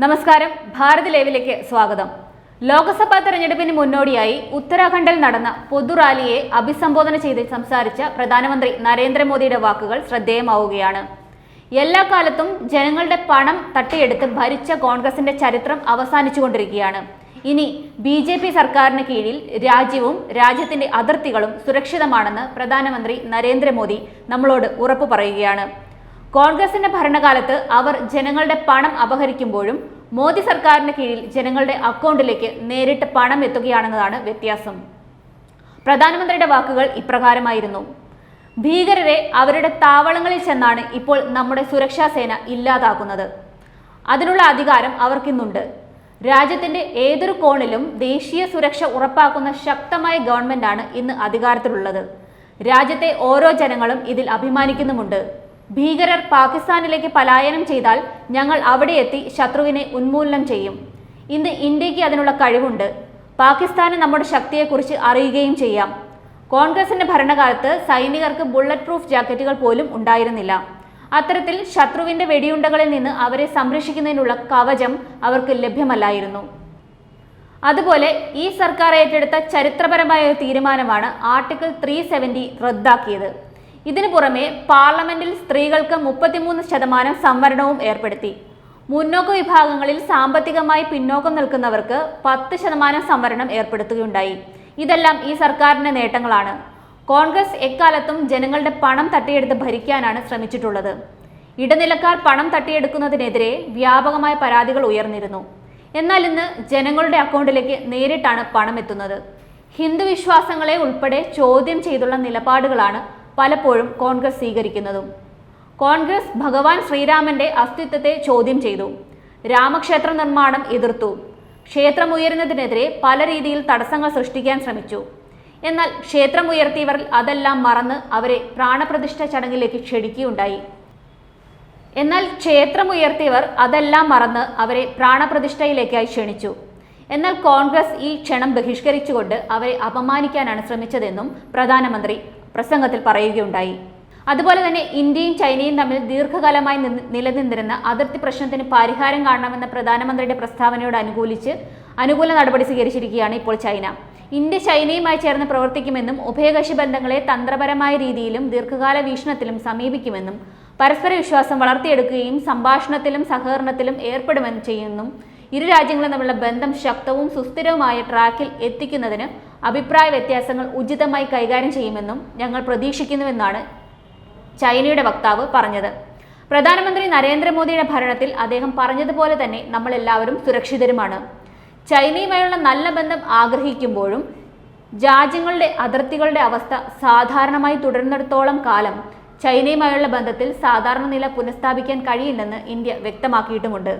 നമസ്കാരം, ഭാരത് ലൈവിലേക്ക് സ്വാഗതം. ലോക്സഭാ തെരഞ്ഞെടുപ്പിന് മുന്നോടിയായി ഉത്തരാഖണ്ഡിൽ നടന്ന പൊതുറാലിയെ അഭിസംബോധന ചെയ്ത് സംസാരിച്ച പ്രധാനമന്ത്രി നരേന്ദ്രമോദിയുടെ വാക്കുകൾ ശ്രദ്ധേയമാവുകയാണ്. എല്ലാ കാലത്തും ജനങ്ങളുടെ പണം തട്ടിയെടുത്ത് ഭരിച്ച കോൺഗ്രസിന്റെ ചരിത്രം അവസാനിച്ചുകൊണ്ടിരിക്കുകയാണ്. ഇനി BJP സർക്കാരിന് കീഴിൽ രാജ്യവും രാജ്യത്തിന്റെ അതിർത്തികളും സുരക്ഷിതമാണെന്ന് പ്രധാനമന്ത്രി നരേന്ദ്രമോദി നമ്മളോട് ഉറപ്പു പറയുകയാണ്. കോൺഗ്രസിന്റെ ഭരണകാലത്ത് അവർ ജനങ്ങളുടെ പണം അപഹരിക്കുമ്പോഴും മോദി സർക്കാരിന് കീഴിൽ ജനങ്ങളുടെ അക്കൗണ്ടിലേക്ക് നേരിട്ട് പണം എത്തുകയാണെന്നതാണ് വ്യത്യാസം. പ്രധാനമന്ത്രിയുടെ വാക്കുകൾ ഇപ്രകാരമായിരുന്നു: ഭീകരരെ അവരുടെ താവളങ്ങളിൽ ചെന്നാണ് ഇപ്പോൾ നമ്മുടെ സുരക്ഷാ സേന ഇല്ലാതാക്കുന്നത്. അതിനുള്ള അധികാരം അവർക്കിന്നുണ്ട്. രാജ്യത്തിന്റെ ഏതൊരു കോണിലും ദേശീയ സുരക്ഷ ഉറപ്പാക്കുന്ന ശക്തമായ ഗവൺമെന്റാണ് ഇന്ന് അധികാരത്തിലുള്ളത്. രാജ്യത്തെ ഓരോ ജനങ്ങളും ഇതിൽ അഭിമാനിക്കുന്നുമുണ്ട്. ഭീകരർ പാകിസ്ഥാനിലേക്ക് പലായനം ചെയ്താൽ ഞങ്ങൾ അവിടെ എത്തി ശത്രുവിനെ ഉന്മൂലനം ചെയ്യും. ഇന്ന് ഇന്ത്യക്ക് അതിനുള്ള കഴിവുണ്ട്. പാകിസ്ഥാന് നമ്മുടെ ശക്തിയെക്കുറിച്ച് അറിയുകയും ചെയ്യാം. കോൺഗ്രസിന്റെ ഭരണകാലത്ത് സൈനികർക്ക് ബുള്ളറ്റ് പ്രൂഫ് ജാക്കറ്റുകൾ പോലും ഉണ്ടായിരുന്നില്ല. അത്തരത്തിൽ ശത്രുവിന്റെ വെടിയുണ്ടകളിൽ നിന്ന് അവരെ സംരക്ഷിക്കുന്നതിനുള്ള കവചം അവർക്ക് ലഭ്യമല്ലായിരുന്നു. അതുപോലെ ഈ സർക്കാർ ഏറ്റെടുത്ത ചരിത്രപരമായ ഒരു തീരുമാനമാണ് ആർട്ടിക്കിൾ 370 റദ്ദാക്കിയത്. ഇതിനു പുറമെ പാർലമെന്റിൽ സ്ത്രീകൾക്ക് 33% സംവരണവും ഏർപ്പെടുത്തി. മുന്നോക്ക വിഭാഗങ്ങളിൽ സാമ്പത്തികമായി പിന്നോക്കം നിൽക്കുന്നവർക്ക് 10% സംവരണം ഏർപ്പെടുത്തുകയുണ്ടായി. ഇതെല്ലാം ഈ സർക്കാരിന്റെ നേട്ടങ്ങളാണ്. കോൺഗ്രസ് എക്കാലത്തും ജനങ്ങളുടെ പണം തട്ടിയെടുത്ത് ഭരിക്കാനാണ് ശ്രമിച്ചിട്ടുള്ളത്. ഇടനിലക്കാർ പണം തട്ടിയെടുക്കുന്നതിനെതിരെ വ്യാപകമായ പരാതികൾ ഉയർന്നിരുന്നു. എന്നാൽ ഇന്ന് ജനങ്ങളുടെ അക്കൗണ്ടിലേക്ക് നേരിട്ടാണ് പണം എത്തുന്നത്. ഹിന്ദു വിശ്വാസങ്ങളെ ഉൾപ്പെടെ ചോദ്യം ചെയ്തുള്ള നിലപാടുകളാണ് പലപ്പോഴും കോൺഗ്രസ് സ്വീകരിക്കുന്നതും. കോൺഗ്രസ് ഭഗവാൻ ശ്രീരാമന്റെ അസ്തിത്വത്തെ ചോദ്യം ചെയ്തു. രാമക്ഷേത്ര നിർമ്മാണം എതിർത്തു. ക്ഷേത്രം ഉയരുന്നതിനെതിരെ പല രീതിയിൽ തടസ്സങ്ങൾ സൃഷ്ടിക്കാൻ ശ്രമിച്ചു. എന്നാൽ ക്ഷേത്രം ഉയർത്തിയവർ അതെല്ലാം മറന്ന് അവരെ പ്രാണപ്രതിഷ്ഠ ചടങ്ങിലേക്ക് ക്ഷണിക്കുകയുണ്ടായി. എന്നാൽ കോൺഗ്രസ് ഈ ക്ഷണം ബഹിഷ്കരിച്ചുകൊണ്ട് അവരെ അപമാനിക്കാനാണ് ശ്രമിച്ചതെന്നും പ്രധാനമന്ത്രി പ്രസംഗത്തിൽ പറയുകയുണ്ടായി. അതുപോലെ തന്നെ ഇന്ത്യയും ചൈനയും തമ്മിൽ ദീർഘകാലമായി നിലനിന്നിരുന്ന അതിർത്തി പ്രശ്നത്തിന് പരിഹാരം കാണണമെന്ന പ്രധാനമന്ത്രിയുടെ പ്രസ്താവനയോട് അനുകൂല നടപടി സ്വീകരിച്ചിരിക്കുകയാണ് ഇപ്പോൾ ചൈന. ഇന്ത്യ ചൈനയുമായി ചേർന്ന് പ്രവർത്തിക്കുമെന്നും ഉഭയകക്ഷി ബന്ധങ്ങളെ തന്ത്രപരമായ രീതിയിലും ദീർഘകാല വീക്ഷണത്തിലും സമീപിക്കുമെന്നും പരസ്പര വിശ്വാസം വളർത്തിയെടുക്കുകയും സംഭാഷണത്തിലും സഹകരണത്തിലും ഏർപ്പെടുമെന്നും ചെയ്യുന്നു. ഇരു രാജ്യങ്ങളും തമ്മിലുള്ള ബന്ധം ശക്തവും സുസ്ഥിരവുമായ ട്രാക്കിൽ എത്തിക്കുന്നതിന് അഭിപ്രായ വ്യത്യാസങ്ങൾ ഉചിതമായി കൈകാര്യം ചെയ്യുമെന്നും ഞങ്ങൾ പ്രതീക്ഷിക്കുന്നുവെന്നാണ് ചൈനയുടെ വക്താവ് പറഞ്ഞത്. പ്രധാനമന്ത്രി നരേന്ദ്രമോദിയുടെ ഭരണത്തിൽ അദ്ദേഹം പറഞ്ഞതുപോലെ തന്നെ നമ്മൾ എല്ലാവരും സുരക്ഷിതരുമാണ്. ചൈനയുമായുള്ള നല്ല ബന്ധം ആഗ്രഹിക്കുമ്പോഴും രാജ്യങ്ങളുടെ അതിർത്തികളുടെ അവസ്ഥ സാധാരണമായി തുടരുന്നിടത്തോളം കാലം ചൈനയുമായുള്ള ബന്ധത്തിൽ സാധാരണ നില പുനഃസ്ഥാപിക്കാൻ കഴിയില്ലെന്ന് ഇന്ത്യ വ്യക്തമാക്കിയിട്ടുമുണ്ട്.